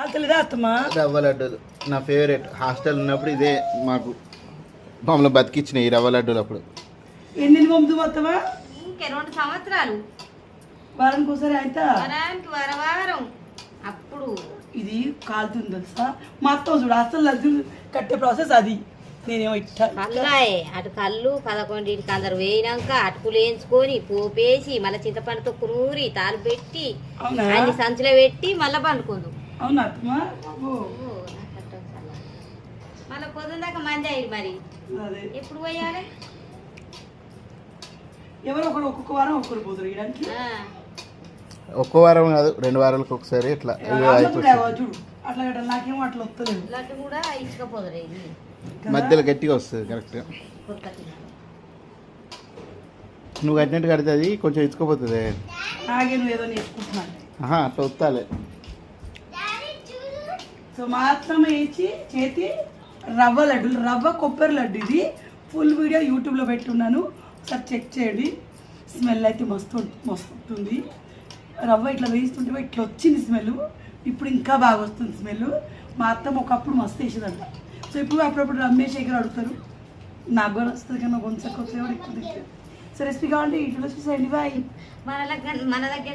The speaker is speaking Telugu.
రవ్వ లడ్డూలు నా ఫేవరెట్. హాస్టల్ ఉన్నప్పుడు ఇదే మాకు మమ్మల్ని బతికిచ్చినాయి ఈ రవ్వ లడ్డూలు. అప్పుడు ఎన్ని పంపుతావా? ఇంకా 2 సంవత్సరాలు. వారానికి ఒకసారి అయితే వారం అప్పుడు ఇది కాలుతుంది తెలుసా. మా అత్త చూడు అసలు లడ్డు కట్టే ప్రాసెస్ అది. నేనేమో ఇట్లా కల్లాయే అటు కళ్ళు 11కి అందరు వేయినాక అటుకులు వేయించుకొని పోపేసి మళ్ళీ చింతపండుతో నూరి తాలు పెట్టి అన్ని సంచులో పెట్టి మళ్ళీ పండుకోదు. అవునా అత్తమా? మళ్ళీ పొద్దున్న దాకా మంది అయ్యి మరి అదే ఎప్పుడు పోయాలి? ఎవరో ఒకరు ఒక్కొక్క వారం ఒక్కరు పోతారు ఇయడానికి. ఒక్క వారం కాదు 2 వారాలకు ఒకసారి ఇట్లా చూడు అట్లా నాకేమో అట్లా వస్తలేదు. లడ్డు కూడా ఇసుకపోదురు మధ్యలో గట్టిగా వస్తుంది కరెక్ట్గా. నువ్వు కట్టినట్టు కడితే అది కొంచెం ఇచ్చుకోపోతుంది. నాగే నువ్వు ఏదో నేర్చుకుంటున్నాను అట్లా వస్తాలే. సో మాత్రం వేసి చేతి రవ్వ లడ్డు, రవ్వ కొబ్బరి లడ్డు. ఇది ఫుల్ వీడియో యూట్యూబ్లో పెట్టున్నాను, ఒకసారి చెక్ చేయండి. స్మెల్ అయితే మస్తు ఉంటుంది. రవ్వ ఇట్లా వేస్తుంటే ఇట్లా వచ్చింది స్మెల్. ఇప్పుడు ఇంకా బాగా వస్తుంది స్మెల్. మా అత్తమ్మ ఒకప్పుడు మస్తు వేసేదంట. సో ఇప్పుడు అప్పుడప్పుడు రమేష్ దగ్గర అడుగుతారు. నాకు కూడా వస్తుంది కానీ మా గొంతు ఎక్కువ ఎక్కువ. సో రెసిపీ కావాలంటే ఇట్లా చూసేయండి. బాయ్. మన దగ్గర